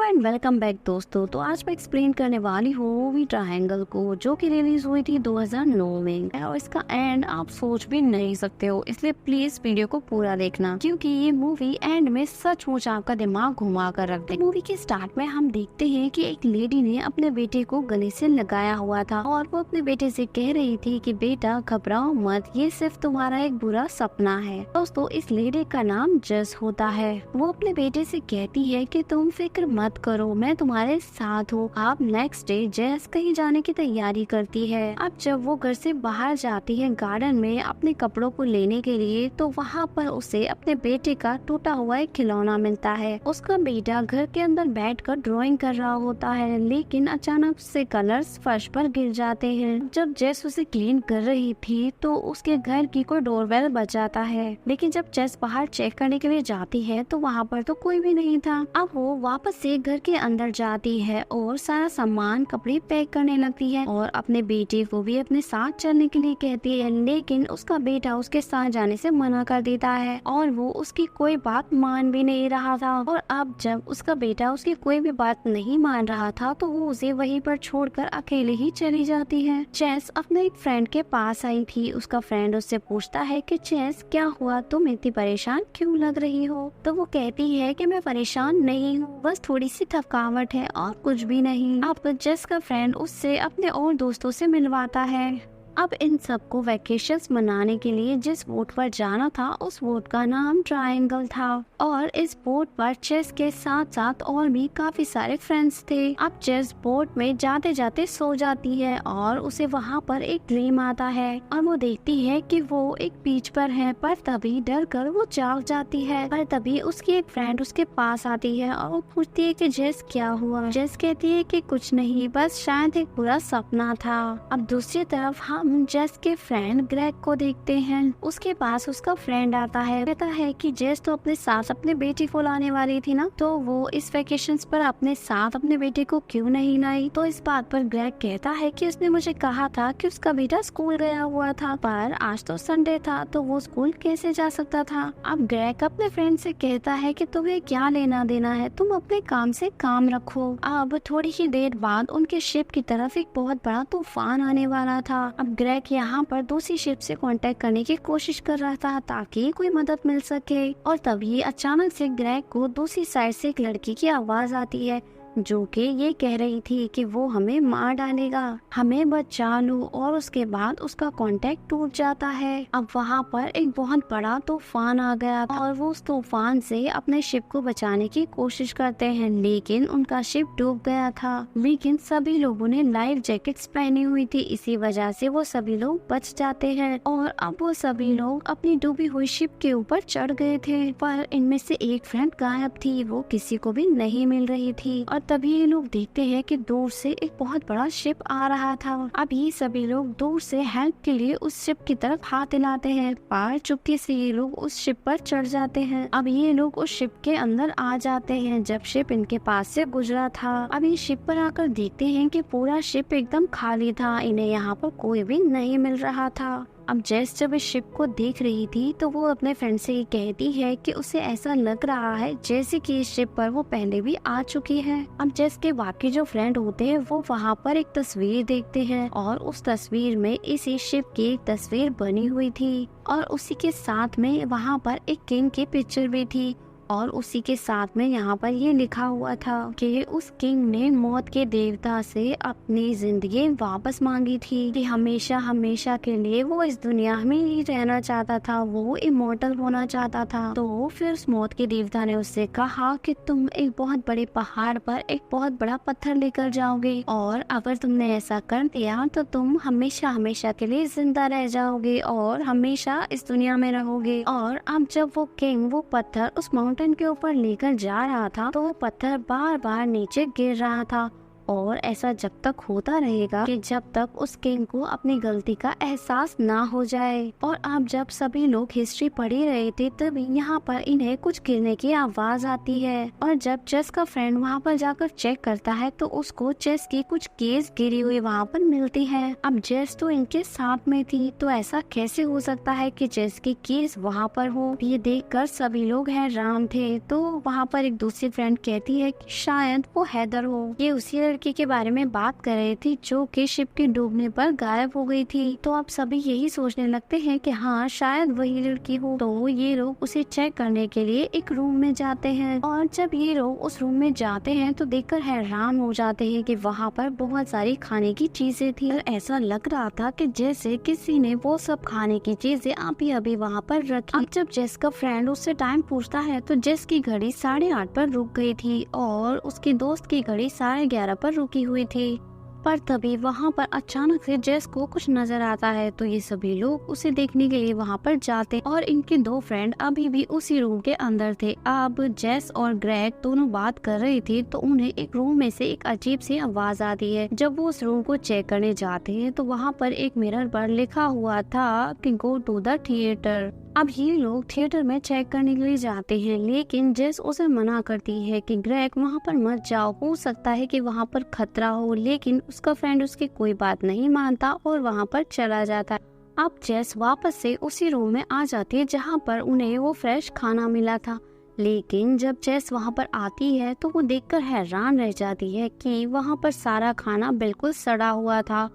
And welcome back दोस्तों। तो आज मैं एक्सप्लेन करने वाली हूँ मूवी ट्रायंगल को, जो कि रिलीज हुई थी 2009 में और इसका एंड आप सोच भी नहीं सकते हो, इसलिए प्लीज वीडियो को पूरा देखना क्योंकि ये मूवी एंड में सचमुच आपका दिमाग घुमा कर रख दे। मूवी के स्टार्ट में हम देखते हैं कि एक लेडी ने अपने बेटे को गले से लगाया हुआ था और वो अपने बेटे से कह रही थी कि बेटा घबराओ मत, ये सिर्फ तुम्हारा एक बुरा सपना है। दोस्तों इस लेडी का नाम जस होता है। वो अपने बेटे से कहती है कि तुम फिक्र मत करो, मैं तुम्हारे साथ हूँ। अब नेक्स्ट डे जेस कहीं जाने की तैयारी करती है। अब जब वो घर से बाहर जाती है गार्डन में अपने कपड़ों को लेने के लिए, तो वहाँ पर उसे अपने बेटे का टूटा हुआ एक खिलौना मिलता है। उसका बेटा घर के अंदर बैठकर ड्राइंग कर रहा होता है, लेकिन अचानक से कलर्स फर्श पर गिर जाते हैं। जब जेस उसे क्लीन कर रही थी तो उसके घर की कोई डोरबेल बज जाता है, लेकिन जब जेस बाहर चेक करने के लिए जाती है तो वहाँ पर तो कोई भी नहीं था। अब वो वापस से घर के अंदर जाती है और सारा सामान कपड़े पैक करने लगती है और अपने बेटे को भी अपने साथ चलने के लिए कहती है, लेकिन उसका बेटा उसके साथ जाने से मना कर देता है और वो उसकी कोई बात मान भी नहीं रहा था। और अब जब उसका बेटा उसकी कोई भी बात नहीं मान रहा था तो वो उसे वहीं पर छोड़कर अकेले ही चली जाती है। चेस अपने एक फ्रेंड के पास आई थी। उसका फ्रेंड उससे पूछता है कि चेस क्या हुआ, तुम इतनी परेशान क्यों लग रही हो? तो वो कहती है कि मैं परेशान नहीं हूँ, बस थोड़ी सी थकावट है और कुछ भी नहीं। अब जेस का फ्रेंड उससे अपने और दोस्तों से मिलवाता है। अब इन सबको वेकेशंस मनाने के लिए जिस बोट पर जाना था उस बोट का नाम ट्रायंगल था और इस बोट पर चेस के साथ साथ और भी काफी सारे फ्रेंड्स थे। अब चेस बोट में जाते जाते सो जाती है और उसे वहाँ पर एक ड्रीम आता है और वो देखती है कि वो एक बीच पर है, पर तभी डर कर वो जाग जाती है। पर तभी उसकी एक फ्रेंड उसके पास आती है और वो पूछती है कि जेस क्या हुआ? जेस कहती है कि कुछ नहीं, बस शायद एक बुरा सपना था। अब दूसरी तरफ हम जेस के फ्रेंड ग्रेग को देखते हैं। उसके पास उसका फ्रेंड आता है, कहता है कि जेस तो अपने साथ अपने बेटे को लाने वाली थी ना, तो वो इस वेकेशंस पर अपने साथ अपने बेटे को क्यों नहीं लाई? तो इस बात पर ग्रेग कहता है कि उसने मुझे कहा था कि उसका बेटा स्कूल गया हुआ था, पर आज तो संडे था तो वो स्कूल कैसे जा सकता था? अब ग्रेग अपने फ्रेंड से कहता है कि तुम्हें क्या लेना देना है, तुम अपने काम से काम रखो। अब थोड़ी ही देर बाद उनके शिप की तरफ एक बहुत बड़ा तूफान आने वाला था। अब ग्रेग यहाँ पर दूसरी शिप से कांटेक्ट करने की कोशिश कर रहा था ताकि कोई मदद मिल सके और तभी अचानक से ग्रेग को दूसरी साइड से एक लड़की की आवाज आती है जो कि ये कह रही थी कि वो हमें मार डालेगा, हमें बचा लो। और उसके बाद उसका कांटेक्ट टूट जाता है। अब वहाँ पर एक बहुत बड़ा तूफान आ गया और वो उस तूफान से अपने शिप को बचाने की कोशिश करते हैं, लेकिन उनका शिप डूब गया था। लेकिन सभी लोगों ने लाइफ जैकेट्स पहनी हुई थी, इसी वजह से वो सभी लोग बच जाते हैं और अब वो सभी लोग अपनी डूबी हुई शिप के ऊपर चढ़ गए थे। पर इनमें से एक फ्रेंड गायब थी, वो किसी को भी नहीं मिल रही थी। और तभी ये लोग देखते हैं कि दूर से एक बहुत बड़ा शिप आ रहा था। अब ये सभी लोग दूर से हेल्प के लिए उस शिप की तरफ हाथ हिलाते हैं, पर चुपके से ये लोग उस शिप पर चढ़ जाते हैं। अब ये लोग उस शिप के अंदर आ जाते हैं जब शिप इनके पास से गुजरा था। अब ये शिप पर आकर देखते हैं कि पूरा शिप एकदम खाली था, इन्हें यहाँ पर कोई भी नहीं मिल रहा था। अब जेस जब इस शिप को देख रही थी तो वो अपने फ्रेंड से कहती है कि उसे ऐसा लग रहा है जैसे कि इस शिप पर वो पहले भी आ चुकी है। अब जेस के बाकी जो फ्रेंड होते हैं वो वहाँ पर एक तस्वीर देखते हैं और उस तस्वीर में इसी शिप की एक तस्वीर बनी हुई थी और उसी के साथ में वहाँ पर एक किंग की पिक्चर भी थी और उसी के साथ में यहाँ पर ये लिखा हुआ था कि उस किंग ने मौत के देवता से अपनी जिंदगी वापस मांगी थी कि हमेशा हमेशा के लिए वो इस दुनिया में ही रहना चाहता था, वो इमोर्टल होना चाहता था। तो फिर उस मौत के देवता ने उससे कहा कि तुम एक बहुत बड़े पहाड़ पर एक बहुत बड़ा पत्थर लेकर जाओगे और अगर तुमने ऐसा कर दिया तो तुम हमेशा हमेशा के लिए जिंदा रह जाओगे और हमेशा इस दुनिया में रहोगे। और अब जब वो किंग वो पत्थर उस माउंटेन के ऊपर लेकर जा रहा था तो वो पत्थर बार बार नीचे गिर रहा था और ऐसा जब तक होता रहेगा कि जब तक उस किंग को अपनी गलती का एहसास ना हो जाए। और अब जब सभी लोग हिस्ट्री पढ़ ही रहे थे तभी यहाँ पर इन्हें कुछ गिरने की आवाज आती है और जब जेस का फ्रेंड वहाँ पर जाकर चेक करता है तो उसको जेस की कुछ केस गिरी हुई वहाँ पर मिलती है। अब जेस तो इनके साथ में थी तो ऐसा कैसे हो सकता है कि जेस की केस वहाँ पर हो। ये देखकर सभी लोग हैरान थे। तो वहाँ पर एक दूसरी फ्रेंड कहती है कि शायद वो हैदर हो। ये उसी लड़की के बारे में बात कर रही थी जो कि शिप के डूबने पर गायब हो गई थी। तो अब सभी यही सोचने लगते हैं कि हाँ शायद वही लड़की हो। तो ये लोग उसे चेक करने के लिए एक रूम में जाते हैं और जब ये लोग उस रूम में जाते हैं तो देखकर हैरान हो जाते हैं कि वहाँ पर बहुत सारी खाने की चीजें थी। ऐसा लग रहा था कि जैसे किसी ने वो सब खाने की चीजें अभी अभी वहाँ पर रखी। अब जब जेस का फ्रेंड उससे टाइम पूछता है तो जेस की घड़ी 8:30 पर रुक गई थी और उसकी दोस्त की घड़ी 11:30 पर रुकी हुई थी। पर तभी वहाँ पर अचानक से जेस को कुछ नजर आता है तो ये सभी लोग उसे देखने के लिए वहाँ पर जाते हैं और इनके दो फ्रेंड अभी भी उसी रूम के अंदर थे। अब जेस और ग्रेग दोनों बात कर रही थी तो उन्हें एक रूम में से एक अजीब सी आवाज आती है। जब वो उस रूम को चेक करने जाते हैं तो वहाँ पर एक मिरर पर लिखा हुआ था कि गो टू द थिएटर। अब ये लोग थिएटर में चेक करने के लिए जाते हैं लेकिन जेस उसे मना करती है कि ग्रेग वहाँ पर मत जाओ, हो सकता है कि वहाँ पर खतरा हो। लेकिन उसका फ्रेंड उसकी कोई बात नहीं मानता और वहाँ पर चला जाता है। अब जेस वापस से उसी रूम में आ जाती है जहाँ पर उन्हें वो फ्रेश खाना मिला था। लेकिन जब जेस वहाँ पर आती है तो वो देखकर हैरान रह जाती है कि वहाँ पर सारा खाना बिल्कुल सड़ा हुआ था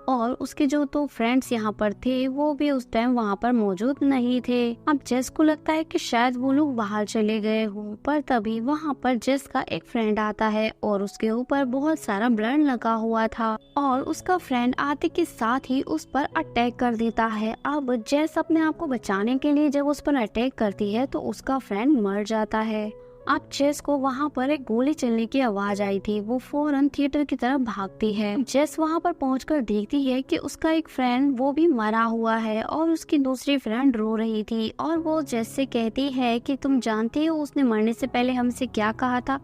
और उसके जो दो फ्रेंड्स यहाँ पर थे वो भी उस टाइम वहाँ पर मौजूद नहीं थे। अब जेस को लगता है कि शायद वो लोग बाहर चले गए हों पर तभी वहाँ पर जेस का एक फ्रेंड आता है और उसके ऊपर बहुत सारा ब्लड लगा हुआ था और उसका फ्रेंड आते के साथ ही उस पर अटैक कर देता है। अब जेस अपने आप को बचाने के लिए जब उस पर अटैक करती है तो उसका फ्रेंड मर जाता है। अब जेस को वहाँ पर एक गोली चलने की आवाज आई थी। वो फौरन थिएटर की तरफ भागती है। जेस वहाँ पर पहुंचकर देखती है कि उसका एक फ्रेंड वो भी मरा हुआ है और उसकी दूसरी फ्रेंड रो रही थी और वो जेस से कहती है कि तुम जानती हो उसने मरने से पहले हमसे क्या कहा था,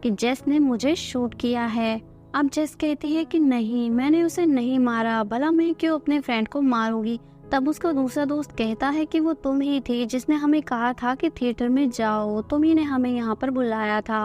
कि जेस ने मुझे शूट किया है। अब जेस कहती है कि नहीं, मैंने उसे नहीं मारा, भला मैं क्यों अपने फ्रेंड को मारूंगी। तब उसका दूसरा दोस्त कहता है कि वो तुम ही थी जिसने हमें कहा था कि थिएटर में जाओ, तुम ही ने हमें यहाँ पर बुलाया था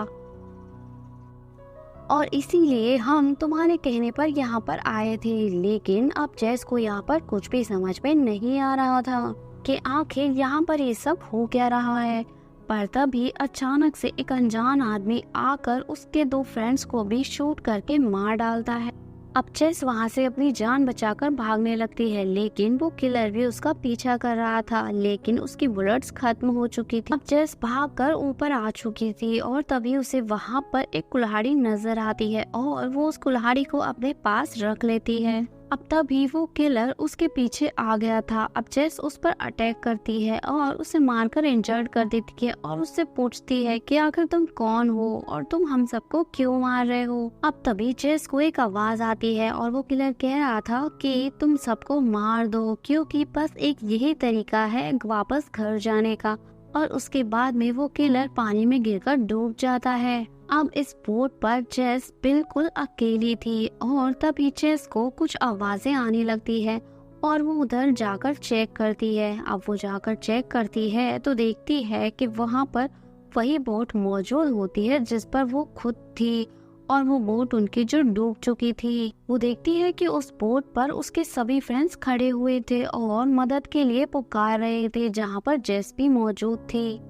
और इसीलिए हम तुम्हारे कहने पर यहाँ पर आए थे। लेकिन अब जेस को यहाँ पर कुछ भी समझ में नहीं आ रहा था कि आखिर यहाँ पर ये सब हो क्या रहा है। पर तभी अचानक से एक अनजान आदमी आकर उसके दो फ्रेंड्स को भी शूट करके मार डालता है। अब जेस वहाँ से अपनी जान बचाकर भागने लगती है लेकिन वो किलर भी उसका पीछा कर रहा था लेकिन उसकी बुलेट्स खत्म हो चुकी थी। अब जेस भागकर ऊपर आ चुकी थी और तभी उसे वहाँ पर एक कुल्हाड़ी नजर आती है और वो उस कुल्हाड़ी को अपने पास रख लेती है। अब तभी वो किलर उसके पीछे आ गया था। अब जेस उस पर अटैक करती है और उसे मारकर इंजर्ड कर देती है और उससे पूछती है कि आखिर तुम कौन हो और तुम हम सबको क्यों मार रहे हो। अब तभी जेस को एक आवाज आती है और वो किलर कह रहा था कि तुम सबको मार दो क्योंकि बस एक यही तरीका है वापस घर जाने का। और उसके बाद में वो किलर पानी में गिरकर डूब जाता है। अब इस बोट पर जेस बिल्कुल अकेली थी और तभी जेस को कुछ आवाजें आने लगती है और वो उधर जाकर चेक करती है। अब वो जाकर चेक करती है तो देखती है कि वहाँ पर वही बोट मौजूद होती है जिस पर वो खुद थी और वो बोट उनकी जो डूब चुकी थी। वो देखती है कि उस बोट पर उसके सभी फ्रेंड्स खड़े हुए थे और मदद के लिए पुकार रहे थे जहाँ पर जेस भी मौजूद थी।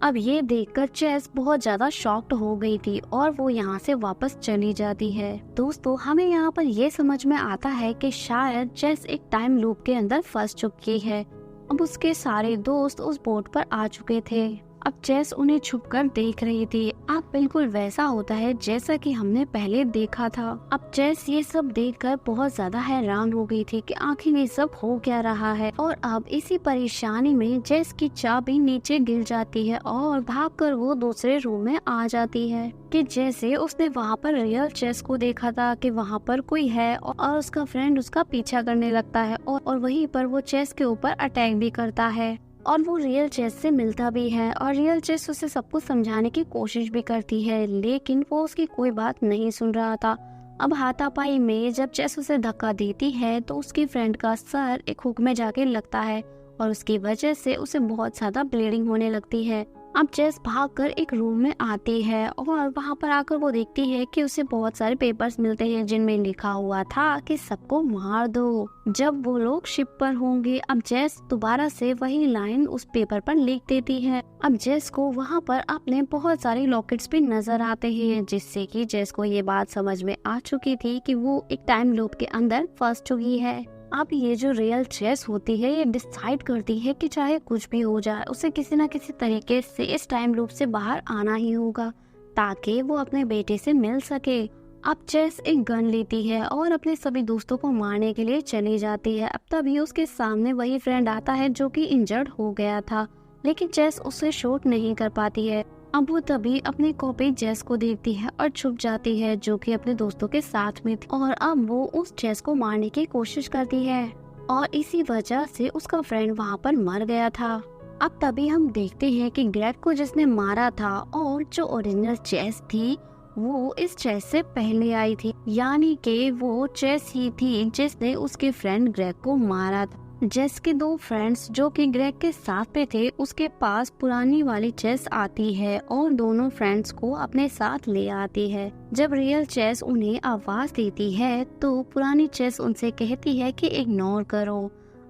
अब ये देखकर जेस बहुत ज्यादा शॉक्ड हो गई थी और वो यहाँ से वापस चली जाती है। दोस्तों हमें यहाँ पर ये समझ में आता है कि शायद जेस एक टाइम लूप के अंदर फंस चुकी है। अब उसके सारे दोस्त उस बोट पर आ चुके थे। अब जेस उन्हें छुपकर देख रही थी। अब बिल्कुल वैसा होता है जैसा कि हमने पहले देखा था। अब जेस ये सब देखकर बहुत ज्यादा हैरान हो गई थी कि आखिर ये सब हो क्या रहा है। और अब इसी परेशानी में जेस की चाबी नीचे गिर जाती है और भागकर वो दूसरे रूम में आ जाती है कि जैसे उसने वहाँ पर रियल जेस को देखा था कि वहाँ पर कोई है और उसका फ्रेंड उसका पीछा करने लगता है और वहीं पर वो जेस के ऊपर अटैक भी करता है और वो रियल जेस से मिलता भी है और रियल जेस उसे सब कुछ समझाने की कोशिश भी करती है लेकिन वो उसकी कोई बात नहीं सुन रहा था। अब हाथापाई में जब चेस उसे धक्का देती है तो उसकी फ्रेंड का सर एक हुक में जाके लगता है और उसकी वजह से उसे बहुत ज्यादा ब्लीडिंग होने लगती है। अब चेस भागकर एक रूम में आती है और वहां पर आकर वो देखती है कि उसे बहुत सारे पेपर्स मिलते हैं जिनमें लिखा हुआ था कि सबको मार दो जब वो लोग शिप पर होंगे। अब चेस दोबारा से वही लाइन उस पेपर पर लिख देती है। अब जेस को वहाँ पर अपने बहुत सारे लॉकेट्स भी नजर आते हैं, जिससे कि जेस को ये बात समझ में आ चुकी थी कि वो एक टाइम लूप के अंदर फंस चुकी है। अब ये जो रियल चेस होती है ये डिसाइड करती है कि चाहे कुछ भी हो जाए उसे किसी न किसी तरीके से इस टाइम लूप से बाहर आना ही होगा ताकि वो अपने बेटे से मिल सके। अब चेस एक गन लेती है और अपने सभी दोस्तों को मारने के लिए चली जाती है। अब तभी उसके सामने वही फ्रेंड आता है जो कि इंजर्ड हो गया था, लेकिन चेस उसे शूट नहीं कर पाती है। अब वो तभी अपनी कॉपी जेस को देखती है और छुप जाती है जो कि अपने दोस्तों के साथ में थी और अब वो उस जेस को मारने की कोशिश करती है और इसी वजह से उसका फ्रेंड वहाँ पर मर गया था। अब तभी हम देखते हैं कि ग्रेग को जिसने मारा था और जो ओरिजिनल चेस थी वो इस चेस से पहले आई थी, यानी कि वो चेस ही थी जिसने उसके फ्रेंड ग्रेग को मारा था। जेस के दो फ्रेंड्स जो कि ग्रेग के साथ पे थे उसके पास पुरानी वाली चेस आती है और दोनों फ्रेंड्स को अपने साथ ले आती है। जब रियल चेस उन्हें आवाज देती है तो पुरानी चेस उनसे कहती है कि इग्नोर करो।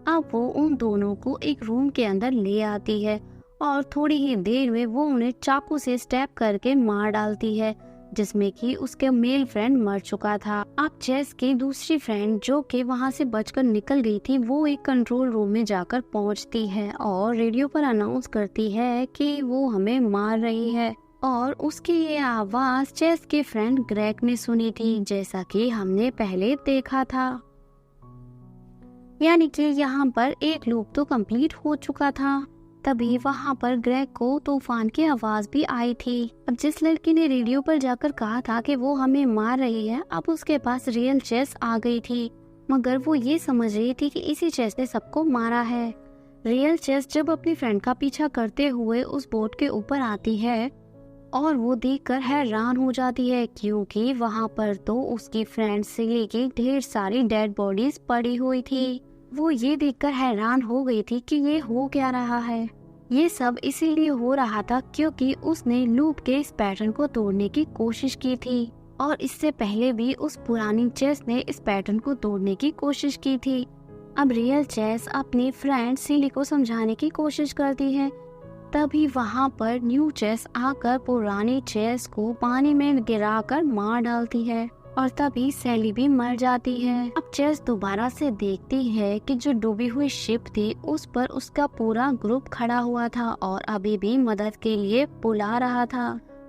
अब वो उन दोनों को एक रूम के अंदर ले आती है और थोड़ी ही देर में वो उन्हें चाकू से स्टैब करके मार डालती है, जिसमें कि उसके मेल फ्रेंड मर चुका था। अब चेस की दूसरी फ्रेंड जो कि वहां से बचकर निकल गई थी वो एक कंट्रोल रूम में जाकर पहुंचती है और रेडियो पर अनाउंस करती है कि वो हमें मार रही है और उसकी ये आवाज चेस के फ्रेंड ग्रेग ने सुनी थी, जैसा कि हमने पहले देखा था। यानी कि यहाँ पर एक लूप तो कंप्लीट हो चुका था। तभी वहाँ पर ग्रेग को तूफान की आवाज भी आई थी। अब जिस लड़की ने रेडियो पर जाकर कहा था कि वो हमें मार रही है, अब उसके पास रियल चेस आ गई थी, मगर वो ये समझ रही थी कि इसी चेस ने सबको मारा है। रियल चेस जब अपनी फ्रेंड का पीछा करते हुए उस बोट के ऊपर आती है और वो देखकर हैरान हो जाती है क्योंकि वहाँ पर तो उसकी फ्रेंड सिली की ढेर सारी डेड बॉडीज पड़ी हुई थी। वो ये देखकर हैरान हो गई थी कि ये हो क्या रहा है। ये सब इसीलिए हो रहा था क्योंकि उसने लूप के इस पैटर्न को तोड़ने की कोशिश की थी और इससे पहले भी उस पुरानी चेस ने इस पैटर्न को तोड़ने की कोशिश की थी। अब रियल चेस अपनी फ्रेंड सिली को समझाने की कोशिश करती है, तभी वहाँ पर न्यू चेस आकर पुरानी चेस को पानी में गिराकर मार डालती है और तभी सैली भी मर जाती है। अब चेस दोबारा से देखती है कि जो डूबी हुई शिप थी उस पर उसका पूरा ग्रुप खड़ा हुआ था और अभी भी मदद के लिए बुला रहा था।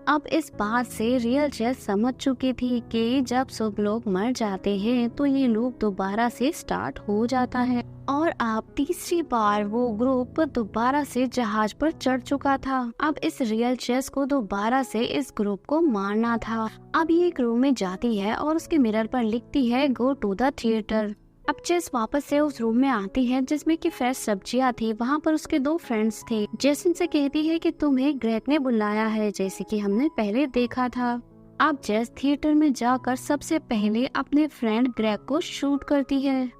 अब इस बात से रियल चेस समझ चुकी थी कि जब सब लोग मर जाते हैं तो ये लूप दोबारा से स्टार्ट हो जाता है और अब तीसरी बार वो ग्रुप दोबारा से जहाज पर चढ़ चुका था। अब इस रियल चेस को दोबारा से इस ग्रुप को मारना था। अब ये एक रूम में जाती है और उसके मिरर पर लिखती है गो टू द थिएटर। अब चेस वापस से उस रूम में आती है जिसमें कि फ्रेश सब्जियां थी। वहाँ पर उसके दो फ्रेंड्स थे। जेसन से कहती है कि तुम्हें ग्रेग ने बुलाया है, जैसे कि हमने पहले देखा था। अब जेस थिएटर में जाकर सबसे पहले अपने फ्रेंड ग्रेग को शूट करती है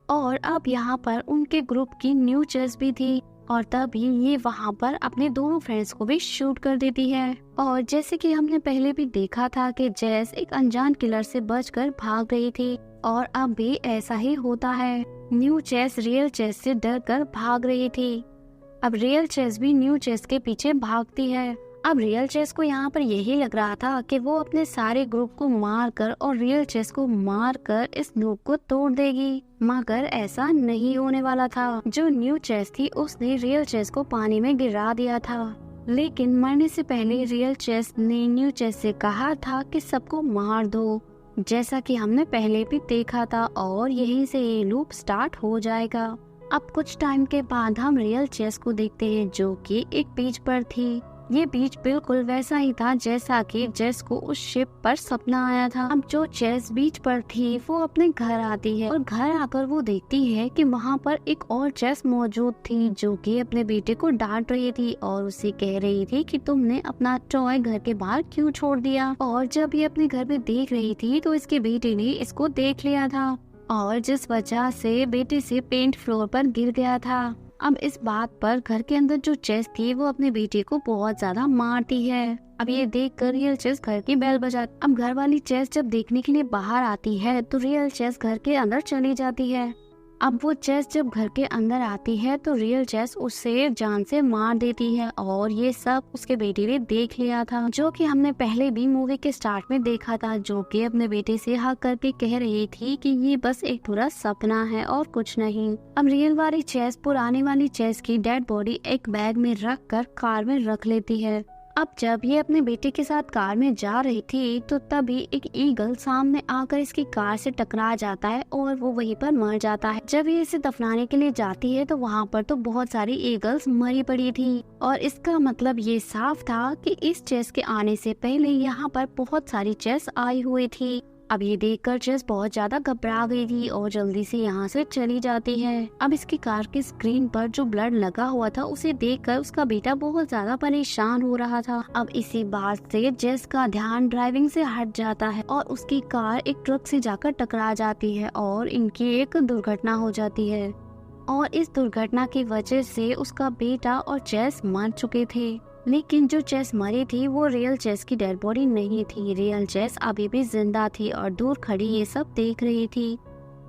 और अब यहाँ पर उनके ग्रुप की न्यू चेस भी थी और तभी ये वहाँ पर अपने दोनों फ्रेंड्स को भी शूट कर देती है। और जैसे कि हमने पहले भी देखा था कि जेस एक अनजान किलर से बचकर भाग रही थी और अब भी ऐसा ही होता है। न्यू चेस रियल चेस से डरकर भाग रही थी। अब रियल चेस भी न्यू चेस के पीछे भागती है। अब रियल चेस को यहाँ पर यही लग रहा था कि वो अपने सारे ग्रुप को मारकर और रियल चेस को मारकर इस लूप को तोड़ देगी, मगर ऐसा नहीं होने वाला था। जो न्यू चेस थी उसने रियल चेस को पानी में गिरा दिया था, लेकिन मरने से पहले रियल चेस ने न्यू चेस से कहा था कि सबको मार दो, जैसा कि हमने पहले भी देखा था, और यहीं से ये लूप स्टार्ट हो जाएगा। अब कुछ टाइम के बाद हम रियल चेस को देखते हैं जो कि एक पेज पर थी ये बीच बिल्कुल वैसा ही था जैसा कि जेस को उस शिप पर सपना आया था। अब जो जेस बीच पर थी वो अपने घर आती है और घर आकर वो देखती है कि वहाँ पर एक और जेस मौजूद थी जो कि अपने बेटे को डांट रही थी और उसे कह रही थी कि तुमने अपना टॉय घर के बाहर क्यों छोड़ दिया। और जब ये अपने घर में देख रही थी तो इसके बेटे ने इसको देख लिया था और जिस वजह से बेटे से पेंट फ्लोर पर गिर गया था। अब इस बात पर घर के अंदर जो चेस थी वो अपने बेटे को बहुत ज्यादा मारती है। अब ये देखकर रियल चेस घर की बेल बजाती। अब घर वाली चेस जब देखने के लिए बाहर आती है तो रियल चेस घर के अंदर चली जाती है। अब वो चेस जब घर के अंदर आती है तो रियल चेस उसे जान से मार देती है और ये सब उसके बेटे ने देख लिया था, जो कि हमने पहले भी मूवी के स्टार्ट में देखा था, जो कि अपने बेटे से हक करके कह रही थी कि ये बस एक पूरा सपना है और कुछ नहीं। अब रियल वाली चेस पुरानी वाली चेस की डेड बॉडी एक बैग में रख कर कार में रख लेती है। अब जब ये अपने बेटे के साथ कार में जा रही थी तो तभी एक ईगल सामने आकर इसकी कार से टकरा जाता है और वो वहीं पर मर जाता है। जब ये इसे दफनाने के लिए जाती है तो वहाँ पर तो बहुत सारी ईगल्स मरी पड़ी थी और इसका मतलब ये साफ था कि इस चेस के आने से पहले यहाँ पर बहुत सारी चेस आई हुई थी। अब ये देखकर चेस बहुत ज्यादा घबरा गई थी और जल्दी से यहाँ से चली जाती है। अब इसकी कार की स्क्रीन पर जो ब्लड लगा हुआ था उसे देखकर उसका बेटा बहुत ज्यादा परेशान हो रहा था। अब इसी बात से जेस का ध्यान ड्राइविंग से हट जाता है और उसकी कार एक ट्रक से जाकर टकरा जाती है और इनकी एक दुर्घटना हो जाती है और इस दुर्घटना की वजह से उसका बेटा और चेस मर चुके थे। लेकिन जो चेस मरी थी वो रियल चेस की डेड बॉडी नहीं थी। रियल चेस अभी भी जिंदा थी और दूर खड़ी ये सब देख रही थी।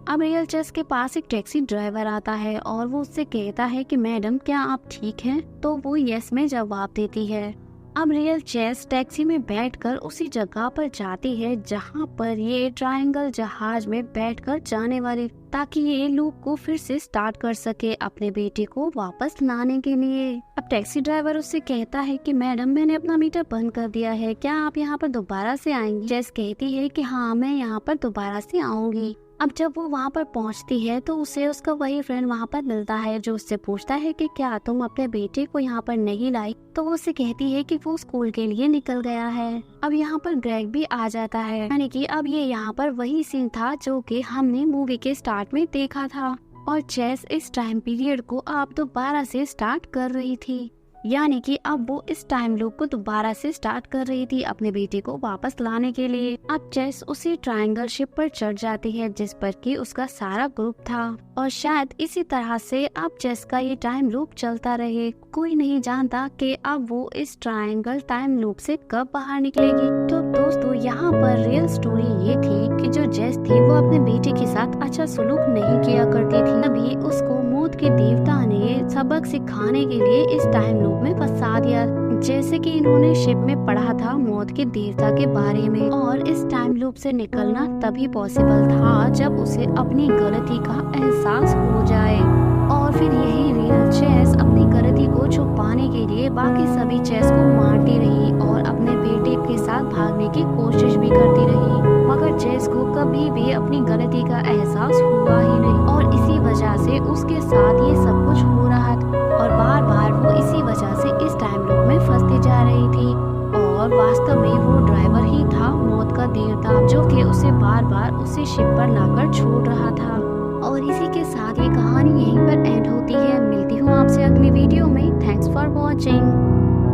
अब रियल चेस के पास एक टैक्सी ड्राइवर आता है और वो उससे कहता है कि मैडम क्या आप ठीक हैं? तो वो यस में जवाब देती है। अब रियल चेस टैक्सी में बैठकर उसी जगह पर जाती है जहां पर ये ट्रायंगल जहाज में बैठकर जाने वाली, ताकि ये लूप को फिर से स्टार्ट कर सके अपने बेटे को वापस लाने के लिए। अब टैक्सी ड्राइवर उससे कहता है कि मैडम मैंने अपना मीटर बंद कर दिया है, क्या आप यहाँ पर दोबारा से आएंगी? जेस कहती है कि हाँ मैं यहाँ पर दोबारा से आऊंगी। अब जब वो वहाँ पर पहुँचती है तो उसे उसका वही फ्रेंड वहाँ पर मिलता है जो उससे पूछता है कि क्या तुम अपने बेटे को यहाँ पर नहीं लाई? तो वो उससे कहती है कि वो स्कूल के लिए निकल गया है। अब यहाँ पर ग्रेग भी आ जाता है, यानी कि अब ये यहाँ पर वही सीन था जो कि हमने मूवी के स्टार्ट में देखा था और चेस इस टाइम पीरियड को अब दोबारा से स्टार्ट कर रही थी, यानी कि अब वो इस टाइम लूप को दोबारा से स्टार्ट कर रही थी अपने बेटे को वापस लाने के लिए। अब चेस उसी ट्रायंगल शिप पर चढ़ जाती है जिस पर कि उसका सारा ग्रुप था और शायद इसी तरह से अब चेस का ये टाइम लूप चलता रहे। कोई नहीं जानता कि अब वो इस ट्रायंगल टाइम लूप से कब बाहर निकलेगी। तो दोस्तों यहाँ पर रियल स्टोरी ये थी कि जो जेस थी वो अपने बेटे के साथ अच्छा सलूक नहीं किया करती थी, तभी उसको मौत के देवता ने सबक सिखाने के लिए इस टाइम लूप में फंसा दिया। जैसे कि इन्होंने शिप में पढ़ा था मौत के देवता के बारे में और इस टाइम लूप से निकलना तभी पॉसिबल था जब उसे अपनी गलती का एहसास हो जाए। और फिर यही रियल चेस अपनी गलती को छुपाने के लिए बाकी सभी चेस को मारती रही और अपने बेटे के साथ भागने की कोशिश भी करती रही, मगर चेस को कभी भी अपनी गलती का एहसास हुआ ही नहीं और इसी वजह से उसके साथ ये सब कुछ हो रहा था और बार बार वो इसी वजह से इस टाइम लूप में फंसती जा रही थी और वास्तव में वो ड्राइवर ही था मौत का देवता जो कि उसे बार बार उसी शिप पर लाकर छोड़ रहा था। और इसी के साथ ये कहानी यहीं पर एंड होती है। मिलती हूँ आपसे अगली वीडियो में। Thanks for watching.